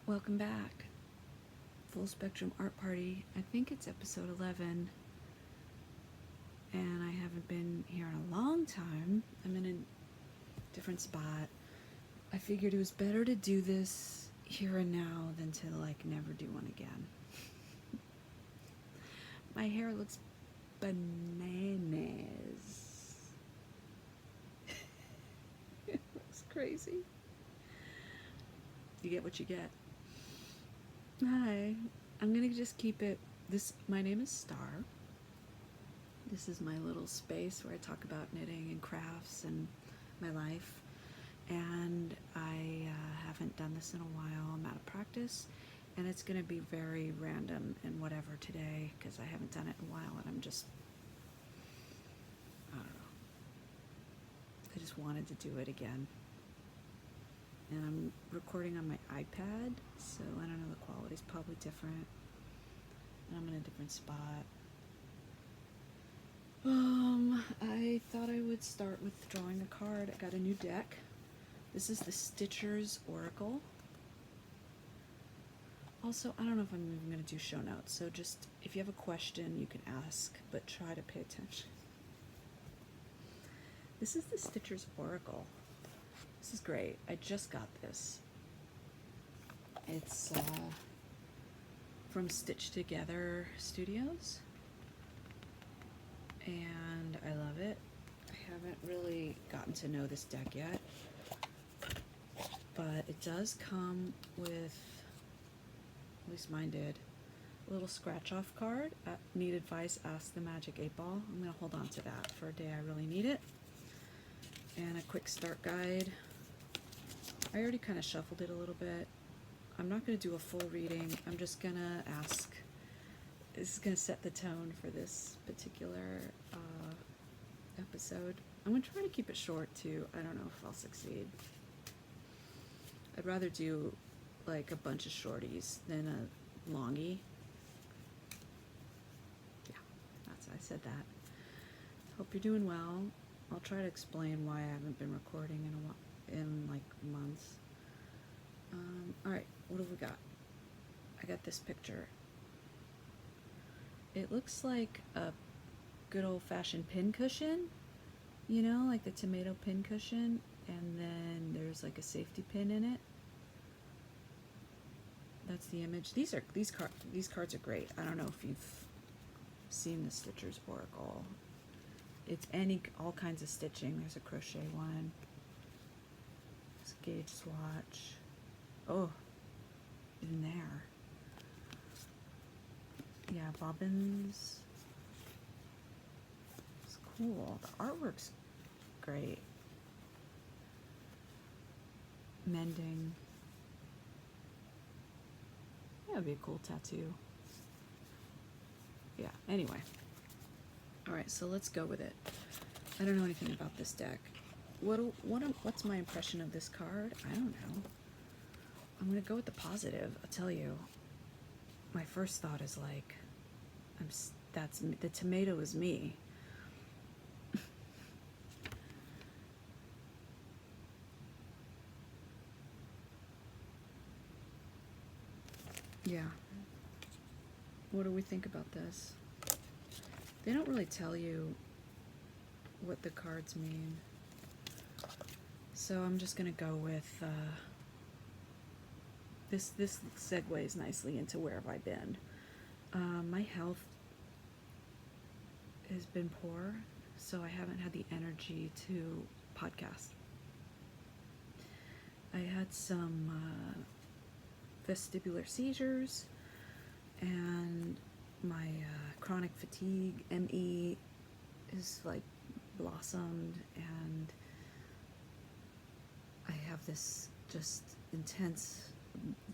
Welcome back. Full Spectrum Art Party. I think it's episode 11. And I haven't been here in a long time. I'm in a different spot. I figured it was better to do this here and now than to never do one again. My hair looks bananas. It looks crazy. You get what you get. Hi. I'm gonna just keep it my name is Star. This is my little space where I talk about knitting and crafts and my life. And I haven't done this in a while. I'm out of practice, and it's gonna be very random and whatever today because I haven't done it in a while, and I don't know. I just wanted to do it again. And I'm recording on my iPad, so I don't know, the quality's probably different. And I'm in a different spot. I thought I would start with drawing a card. I got a new deck. This is the Stitcher's Oracle. Also, I don't know if I'm even going to do show notes, so just if you have a question, you can ask, but try to pay attention. This is the Stitcher's Oracle. This is great. I just got this. It's from Stitch Together Studios, and I love it. I haven't really gotten to know this deck yet, but it does come with, at least mine did, a little scratch-off card. Need advice, ask the Magic 8 Ball. I'm going to hold on to that for a day I really need it. And a quick start guide. I already kind of shuffled it a little bit. I'm not going to do a full reading. I'm just going to ask. This is going to set the tone for this particular episode. I'm going to try to keep it short too. I don't know if I'll succeed. I'd rather do like a bunch of shorties than a longie. Yeah, I said that. Hope you're doing well. I'll try to explain why I haven't been recording in like months. Alright, what have we got? I got this picture. It looks like a good old-fashioned pin cushion, you know, like the tomato pin cushion, and then there's like a safety pin in it. That's the image. These cards are great. I don't know if you've seen the Stitcher's Oracle. It's all kinds of stitching. There's a crochet one. There's a gauge swatch. Oh, in there. Yeah, bobbins. It's cool. The artwork's great. Mending. Yeah, it'd be a cool tattoo. Yeah, anyway. Alright, so let's go with it. I don't know anything about this deck. What's my impression of this card? I don't know. I'm going to go with the positive. I'll tell you. My first thought is like, the tomato is me. Yeah. What do we think about this? They don't really tell you what the cards mean. So I'm just going to go with, this segues nicely into where have I been. My health has been poor, so I haven't had the energy to podcast. I had some vestibular seizures, and my chronic fatigue, ME, is like blossomed, and I have this just intense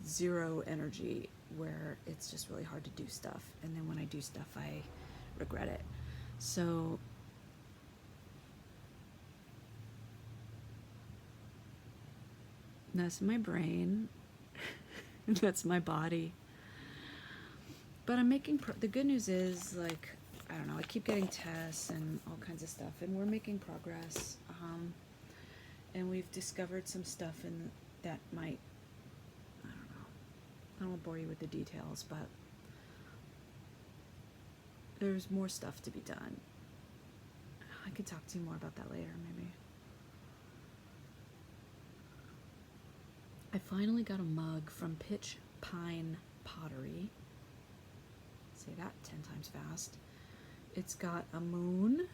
zero energy where it's just really hard to do stuff, and then when I do stuff I regret it. So that's my brain. That's my body. But I'm making the good news is, like, I don't know, I keep getting tests and all kinds of stuff, and we're making progress. And we've discovered some stuff that might, I don't know, I don't want to bore you with the details, but there's more stuff to be done. I could talk to you more about that later, maybe. I finally got a mug from Pitch Pine Pottery. Say that 10 times fast. It's got a moon.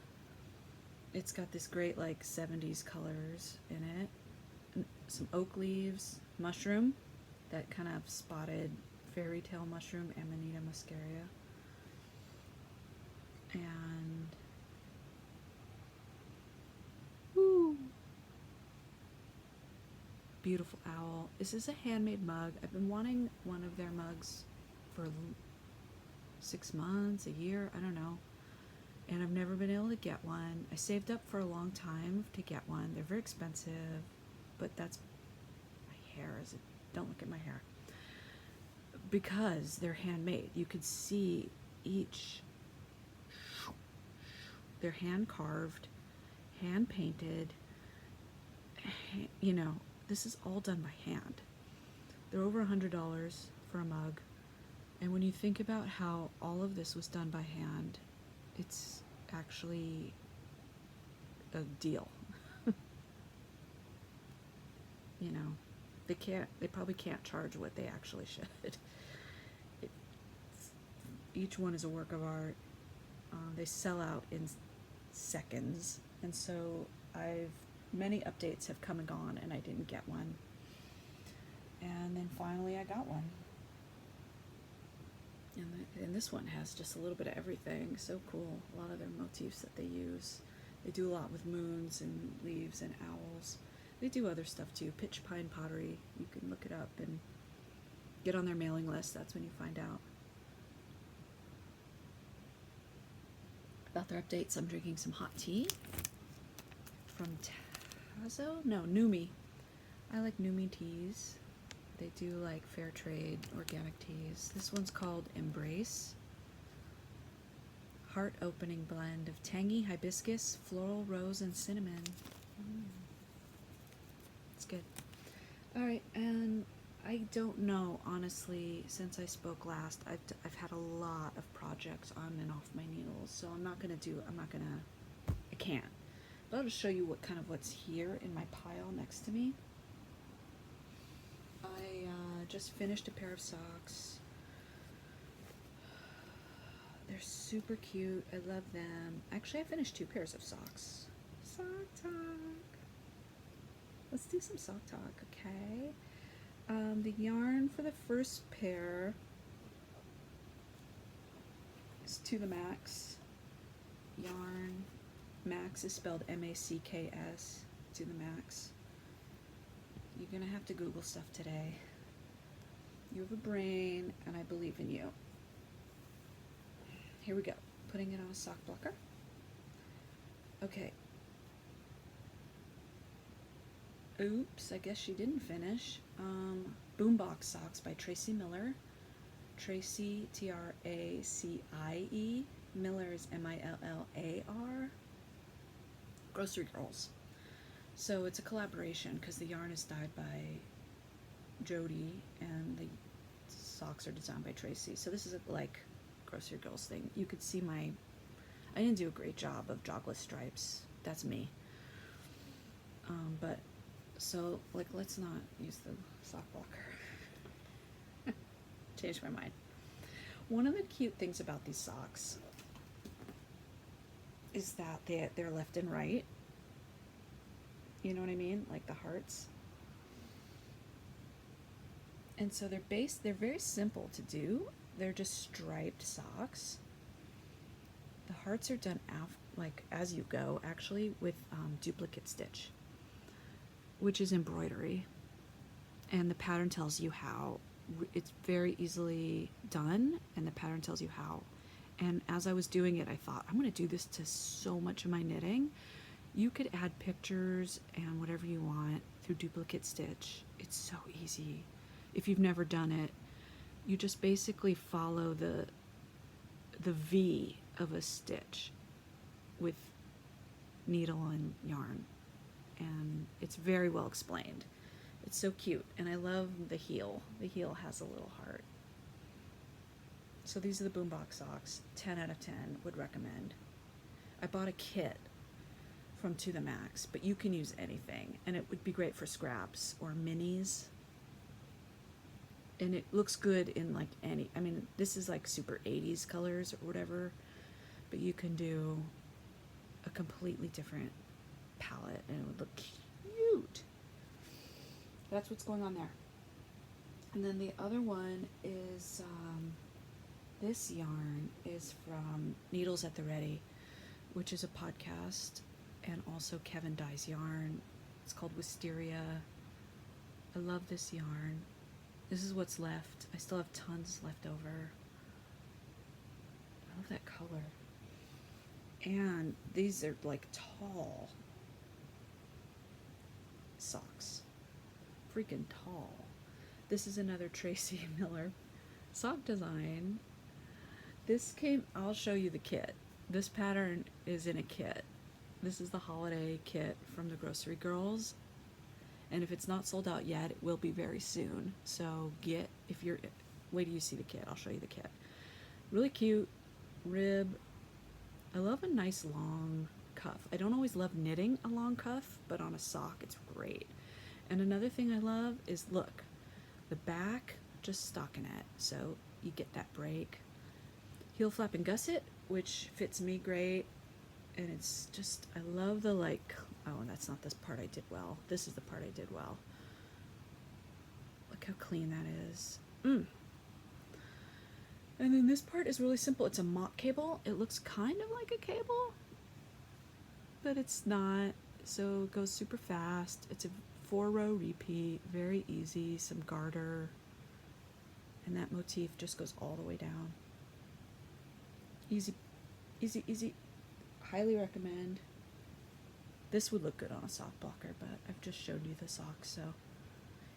It's got this great like 70s colors in it. Some oak leaves, mushroom, that kind of spotted fairy tale mushroom, Amanita muscaria. And woo, beautiful owl. This is a handmade mug. I've been wanting one of their mugs for 6 months, a year, I don't know. And I've never been able to get one. I saved up for a long time to get one. They're very expensive, but that's my hair. Don't look at my hair. Because they're handmade. You could see each. They're hand carved, hand painted. You know, this is all done by hand. They're over $100 for a mug. And when you think about how all of this was done by hand, it's actually a deal. You know, they probably can't charge what they actually should. Each one is a work of art. They sell out in seconds, and so many updates have come and gone, and I didn't get one. And then finally I got one. And this one has just a little bit of everything. So cool. A lot of their motifs that they use. They do a lot with moons and leaves and owls. They do other stuff too. Pitch Pine Pottery. You can look it up and get on their mailing list. That's when you find out about their updates. I'm drinking some hot tea from Tazo? No, Numi. I like Numi teas. They do like fair trade organic teas. This one's called Embrace. Heart opening blend of tangy hibiscus, floral, rose, and cinnamon. It's good. Alright, and I don't know, honestly, since I spoke last, I've had a lot of projects on and off my needles, so I can't. But I'll just show you what's here in my pile next to me. I just finished a pair of socks. They're super cute. I love them. Actually, I finished 2 pairs of socks. Sock talk. Let's do some sock talk, okay? The yarn for the first pair is To the Max. Yarn. Max is spelled M-A-C-K-S. To the Max. You're gonna have to Google stuff today. You have a brain, and I believe in you. Here we go. Putting it on a sock blocker. Okay. Oops, I guess she didn't finish. Boombox Socks by Tracy Miller. Tracy, Tracie. Miller is Millar. Grocery Girls. So it's a collaboration because the yarn is dyed by Jody and the socks are designed by Tracy. So this is a Grocery Girls thing. You could see I didn't do a great job of jogless stripes. That's me. But so let's not use the sock blocker. Changed my mind. One of the cute things about these socks is that they're left and right. You know what I mean? Like the hearts. And so they're very simple to do. They're just striped socks. The hearts are done as you go, actually, with duplicate stitch, which is embroidery. And the pattern tells you how. It's very easily done, and the pattern tells you how. And as I was doing it, I thought, I'm going to do this to so much of my knitting. You could add pictures and whatever you want through duplicate stitch. It's so easy. If you've never done it, you just basically follow the V of a stitch with needle and yarn. And it's very well explained. It's so cute, and I love the heel. The heel has a little heart. So these are the Boombox socks. 10 out of 10 would recommend. I bought a kit from To The Max, but you can use anything, and it would be great for scraps or minis. And it looks good in like any, I mean, this is like super 80s colors or whatever, but you can do a completely different palette and it would look cute. That's what's going on there. And then the other one is, this yarn is from Needles at the Ready, which is a podcast, and also Kevin Dye's yarn. It's called Wisteria. I love this yarn. This is what's left. I still have tons left over. I love that color. And these are like tall socks. Freaking tall. This is another Tracy Miller sock design. This came, I'll show you the kit. This pattern is in a kit. This is the holiday kit from the Grocery Girls. And if it's not sold out yet, it will be very soon. So get, if you're, wait till you see the kit. I'll show you the kit. Really cute rib. I love a nice long cuff. I don't always love knitting a long cuff, but on a sock it's great. And another thing I love is, look, the back, just stockinette. So you get that break. Heel flap and gusset, which fits me great. And it's just, I love the like, oh, and that's not this part I did well. This is the part I did well. Look how clean that is. And then this part is really simple. It's a mock cable. It looks kind of like a cable, but it's not. So it goes super fast. It's a 4-row repeat, very easy, some garter. And that motif just goes all the way down. Easy, easy, easy. Highly recommend. This would look good on a sock blocker, but I've just showed you the socks, so.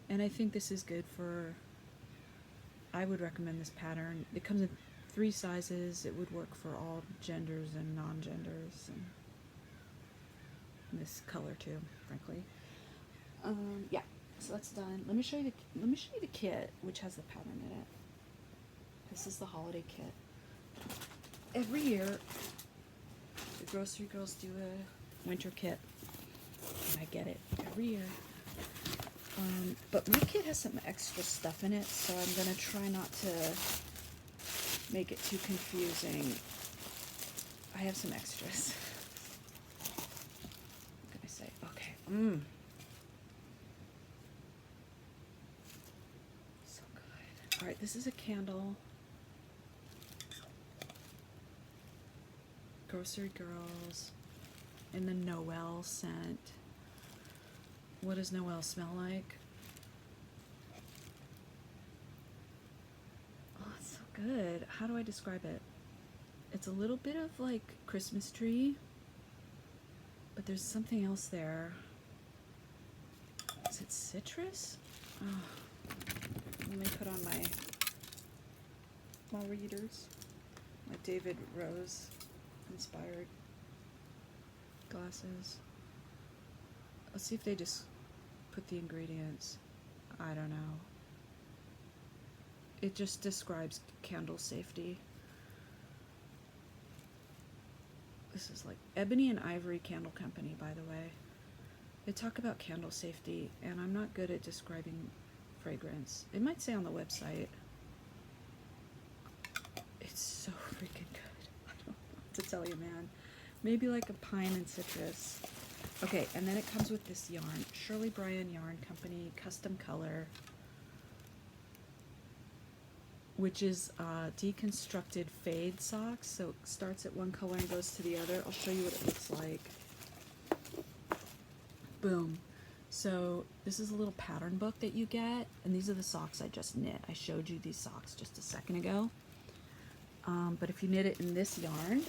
And I think this is good for, I would recommend this pattern. It comes in 3 sizes. It would work for all genders and non-genders, and this color too, frankly. Yeah, so that's done. Let me show you the kit, which has the pattern in it. This is the holiday kit. Every year, the Grocery Girls do a winter kit, and I get it every year. But my kit has some extra stuff in it, so I'm gonna try not to make it too confusing. I have some extras. What can I say? Okay. So good. All right, this is a candle. Grocery Girls in the Noel scent. What does Noel smell like? Oh, it's so good. How do I describe it? It's a little bit of like Christmas tree, but there's something else there. Is it citrus? Oh. Let me put on my readers, my David Rose inspired glasses. Let's see if they just put the ingredients. I don't know. It just describes candle safety. This is like Ebony and Ivory Candle Company, by the way. They talk about candle safety, and I'm not good at describing fragrance. It might say on the website. It's so freaking good. I don't know what to tell you, man. Maybe like a pine and citrus. Okay, and then it comes with this yarn. Shirley Bryan Yarn Company, custom color, which is deconstructed fade socks. So it starts at one color and goes to the other. I'll show you what it looks like. Boom. So this is a little pattern book that you get, and these are the socks I just knit. I showed you these socks just a second ago. But if you knit it in this yarn,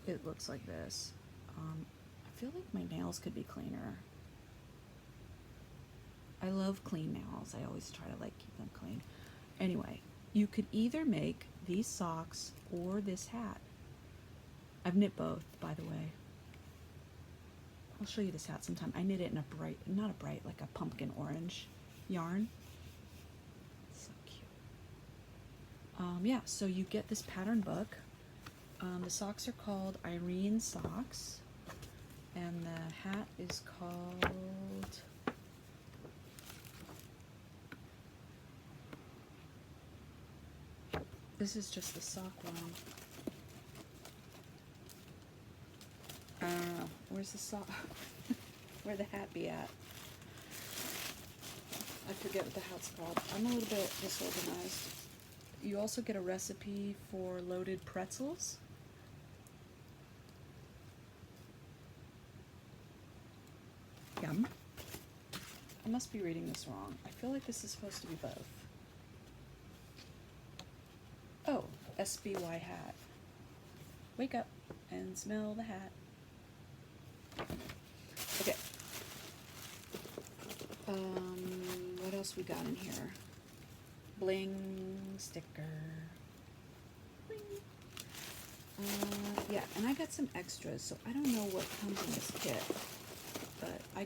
it looks like this. I feel like my nails could be cleaner. I love clean nails. I always try to like keep them clean. Anyway, you could either make these socks or this hat. I've knit both, by the way. I'll show you this hat sometime. I knit it in a bright, not a bright, like a pumpkin orange yarn. So cute. Yeah, so you get this pattern book. The socks are called Irene socks, and the hat is called this is just the sock one. I don't know. Where's the sock? Where'd the hat be at? I forget what the hat's called. I'm a little bit disorganized. You also get a recipe for loaded pretzels. Yum. I must be reading this wrong. I feel like this is supposed to be both. Oh, SBY hat. Wake up and smell the hat. Okay. What else we got in here? Bling sticker. Bling. Yeah, and I got some extras, so I don't know what comes in this kit, but I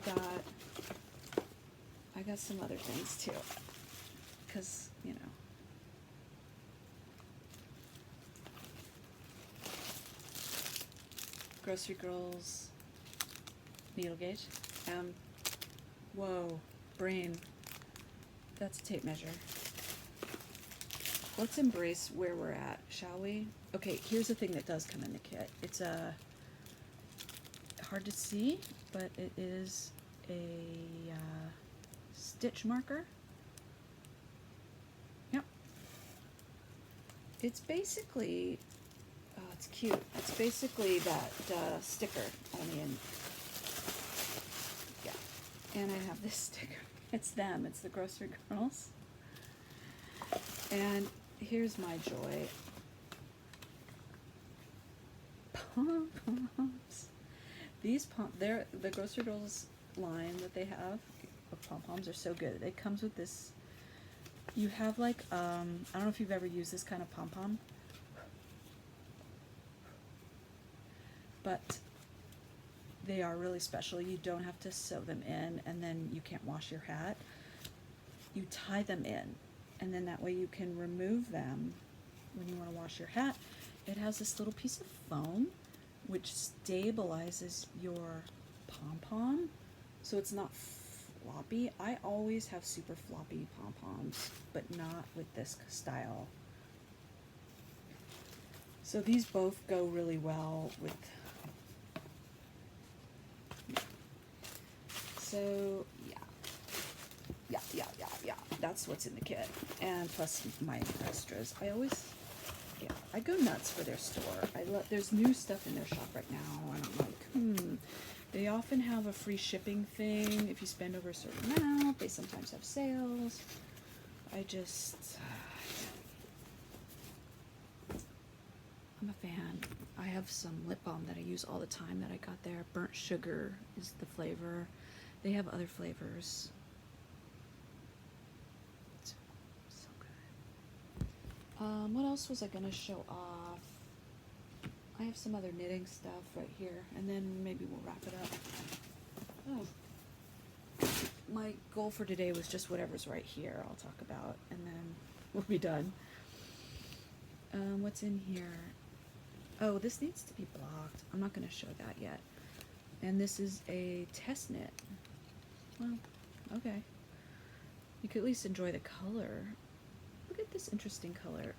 got some other things too, because, you know. Grocery Girls needle gauge. Whoa, brain. That's a tape measure. Let's embrace where we're at, shall we? Okay, here's the thing that does come in the kit. It's hard to see, but it is a stitch marker. Yep. It's basically, oh, it's cute. It's basically that sticker on the end. Yeah. And I have this sticker. It's them. It's the Grocery Girls. And here's my joy. Pom-poms. These they're the Grocery Girls line that they have of pom-poms are so good. It comes with this. You have like I don't know if you've ever used this kind of pom-pom, but they are really special. You don't have to sew them in, and then you can't wash your hat. You tie them in, and then that way you can remove them when you want to wash your hat. It has this little piece of foam which stabilizes your pom-pom so it's not floppy. I always have super floppy pom-poms, but not with this style. So these both go really well with. So yeah, that's what's in the kit, and plus my extras. I go nuts for their store. There's new stuff in their shop right now, and I'm like, They often have a free shipping thing if you spend over a certain amount. They sometimes have sales. I'm a fan. I have some lip balm that I use all the time that I got there. Burnt sugar is the flavor. They have other flavors. It's so good. What else was I going to show off? I have some other knitting stuff right here, and then maybe we'll wrap it up. Oh. My goal for today was just whatever's right here I'll talk about, and then we'll be done. What's in here? Oh, this needs to be blocked. I'm not going to show that yet. And this is a test knit. Well, okay. You could at least enjoy the color. Look at this interesting color.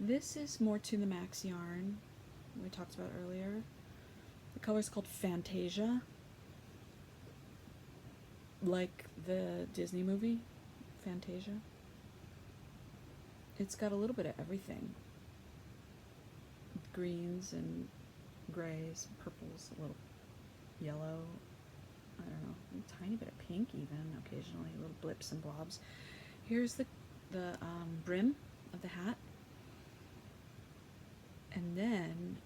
This is more to the max yarn we talked about earlier. The color is called Fantasia, like the Disney movie Fantasia. It's got a little bit of everything. Greens and grays, purples, a little yellow, I don't know, a tiny bit of pink even, occasionally, little blips and blobs. Here's the brim of the hat. And then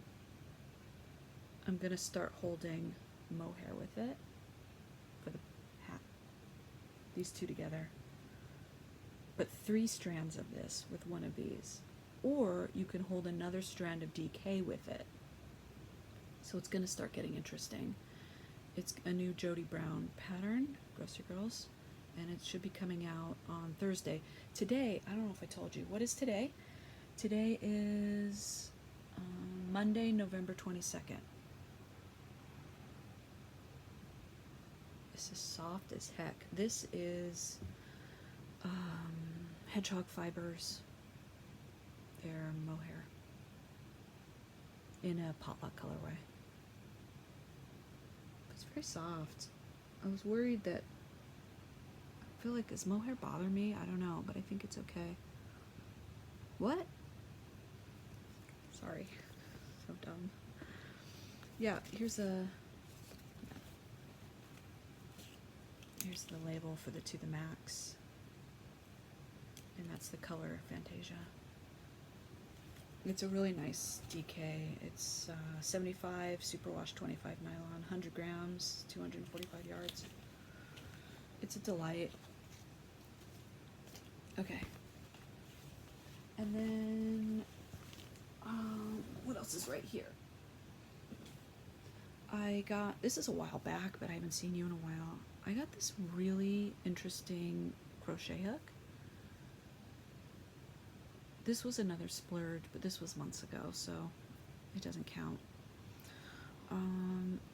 I'm going to start holding mohair with it for the hat. These two together. But 3 strands of this with one of these. or you can hold another strand of DK with it. So it's going to start getting interesting. It's a new Jody Brown pattern, Grocery Girls, and it should be coming out on Thursday. Today, I don't know if I told you, what is today? Today is Monday, November 22nd. This is soft as heck. This is hedgehog fibers. They're mohair in a potluck colorway. It's very soft. I was worried that, I feel like, does mohair bother me? I don't know, but I think it's okay. What? Sorry. So dumb. Yeah, here's the label for the To The Max. And that's the color Fantasia. It's a really nice DK. It's 75 superwash, 25 nylon, 100 grams, 245 yards. It's a delight. Okay. And then, what else is right here? I got, this is a while back, but I haven't seen you in a while. I got this really interesting crochet hook. This was another splurge, but this was months ago, so it doesn't count.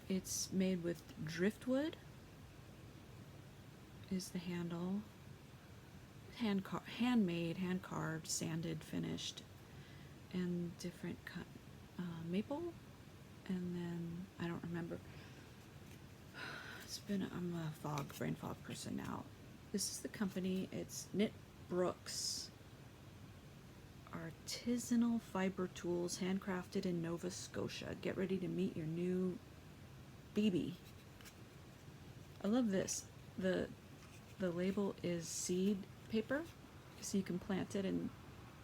It's made with driftwood, is the handle. Handmade, hand carved, sanded, finished, and different maple, and then I don't remember. I'm a brain fog person now. This is the company. It's Knit Brooks. Artisanal fiber tools, handcrafted in Nova Scotia. Get ready to meet your new BB. I love this. The label is seed paper, so you can plant it and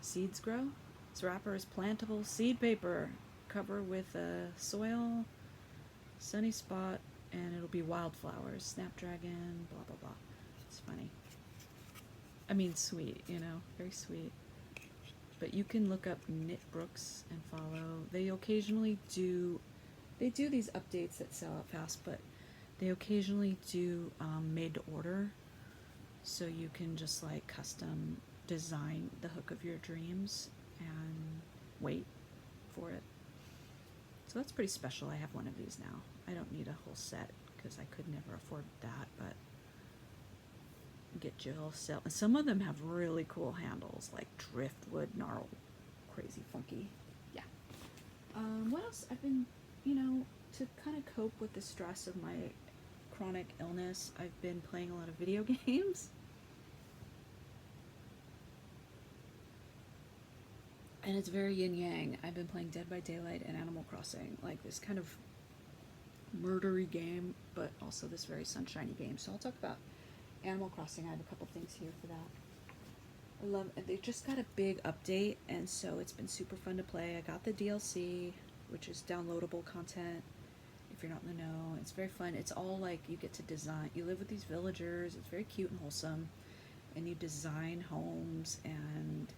seeds grow. This wrapper is plantable seed paper. Cover with a soil, sunny spot, and it'll be wildflowers, snapdragon, blah blah blah. It's funny. I mean, sweet, you know, very sweet. But you can look up Knit Brooks and follow. They occasionally do, they do these updates that sell out fast, but they occasionally do made to order. So you can just like custom design the hook of your dreams and wait for it. So that's pretty special. I have one of these now. I don't need a whole set because I could never afford that, but get Jill sell. And some of them have really cool handles, like driftwood, gnarl, crazy funky. Yeah. What else? I've been, you know, to kind of cope with the stress of my chronic illness, I've been playing a lot of video games. And it's very yin-yang. I've been playing Dead by Daylight and Animal Crossing, like this kind of murdery game, but also this very sunshiny game. So I'll talk about Animal Crossing. I have a couple things here for that. I love it. They just got a big update, and so it's been super fun to play. I got the DLC, which is downloadable content if you're not in the know. It's very fun. It's all like you get to design. You live with these villagers. It's very cute and wholesome, and you design homes, and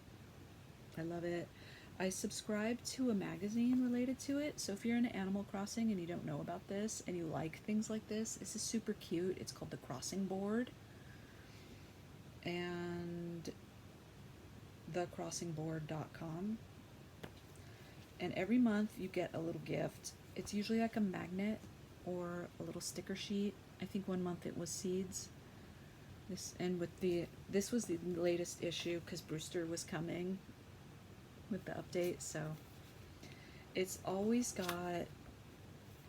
I love it. I subscribe to a magazine related to it, so if you're into Animal Crossing and you don't know about this and you like things like this is super cute. It's called The Crossing Board, and thecrossingboard.com, and every month you get a little gift. It's usually like a magnet or a little sticker sheet. I think one month it was seeds. This was the latest issue because Brewster was coming with the update, so it's always got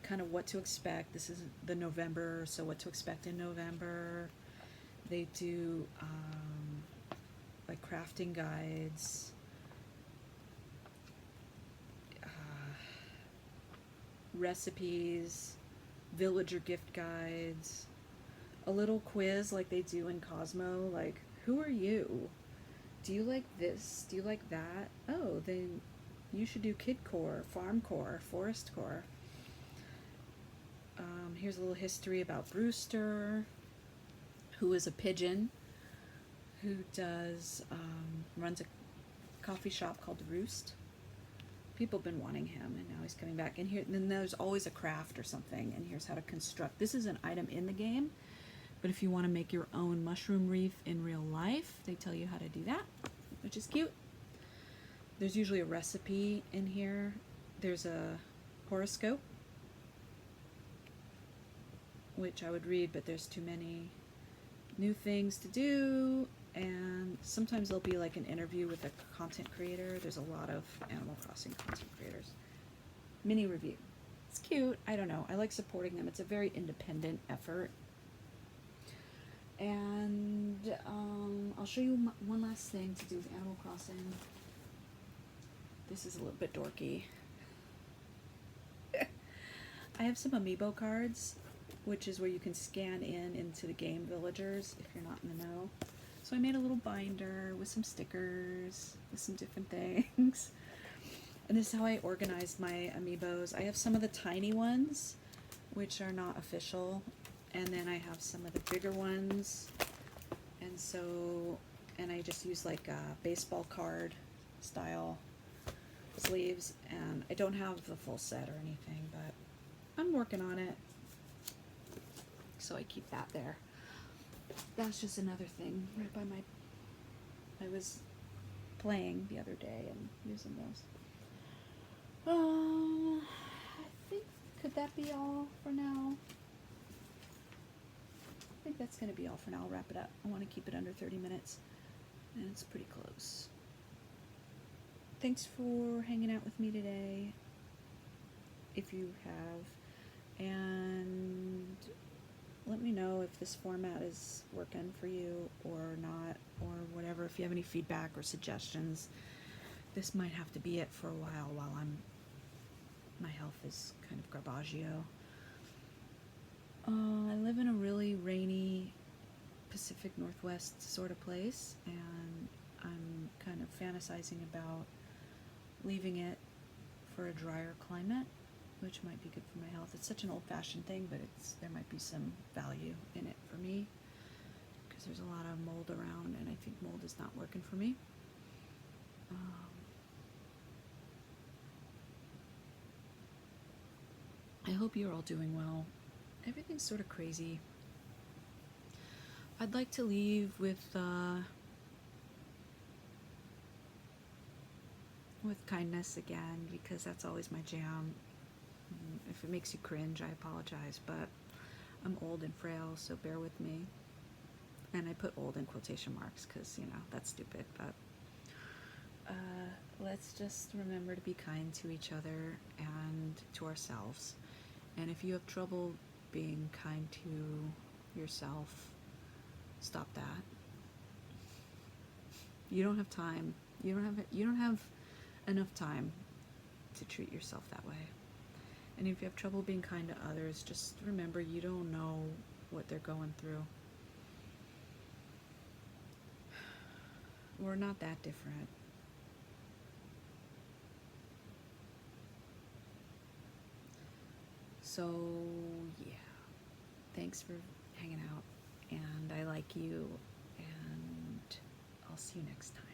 kind of what to expect. This is the November, so what to expect in November. They do like crafting guides, recipes, villager gift guides, a little quiz like they do in Cosmo, like, who are you? Do you like this? Do you like that? Oh, then you should do kid core, farm core, forest core. Here's a little history about Brewster, who is a pigeon, who does runs a coffee shop called Roost. People have been wanting him, and now he's coming back. And here, then there's always a craft or something, and here's how to construct. This is an item in the game, but if you want to make your own mushroom wreath in real life, they tell you how to do that, which is cute. There's usually a recipe in here. There's a horoscope, which I would read, but there's too many new things to do. And sometimes there'll be like an interview with a content creator. There's a lot of Animal Crossing content creators. Mini review. It's cute. I don't know. I like supporting them. It's a very independent effort. And I'll show you one last thing to do with Animal Crossing. This is a little bit dorky. I have some Amiibo cards, which is where you can scan into the game villagers if you're not in the know. So I made a little binder with some stickers, with some different things. And this is how I organized my Amiibos. I have some of the tiny ones, which are not official. And then I have some of the bigger ones. And I just use like a baseball card style sleeves. And I don't have the full set or anything, but I'm working on it. So I keep that there. That's just another thing right by I was playing the other day and using those. I think, could that be all for now? I think that's going to be all for now. I'll wrap it up. I want to keep it under 30 minutes, and it's pretty close. Thanks for hanging out with me today, if you have, and let me know if this format is working for you or not, or whatever. If you have any feedback or suggestions, this might have to be it for a while my health is kind of garbaggio. I live in a really rainy Pacific Northwest sort of place, and I'm kind of fantasizing about leaving it for a drier climate, which might be good for my health. It's such an old-fashioned thing, but there might be some value in it for me, because there's a lot of mold around, and I think mold is not working for me. I hope you're all doing well. Everything's sort of crazy. I'd like to leave with kindness again, because that's always my jam. If it makes you cringe, I apologize, but I'm old and frail, so bear with me. And I put old in quotation marks because, that's stupid, but let's just remember to be kind to each other and to ourselves. And if you have trouble being kind to yourself, stop that. You don't have time. You don't have enough time to treat yourself that way. And if you have trouble being kind to others, just remember you don't know what they're going through. We're not that different. So, yeah. Thanks for hanging out. And I like you. And I'll see you next time.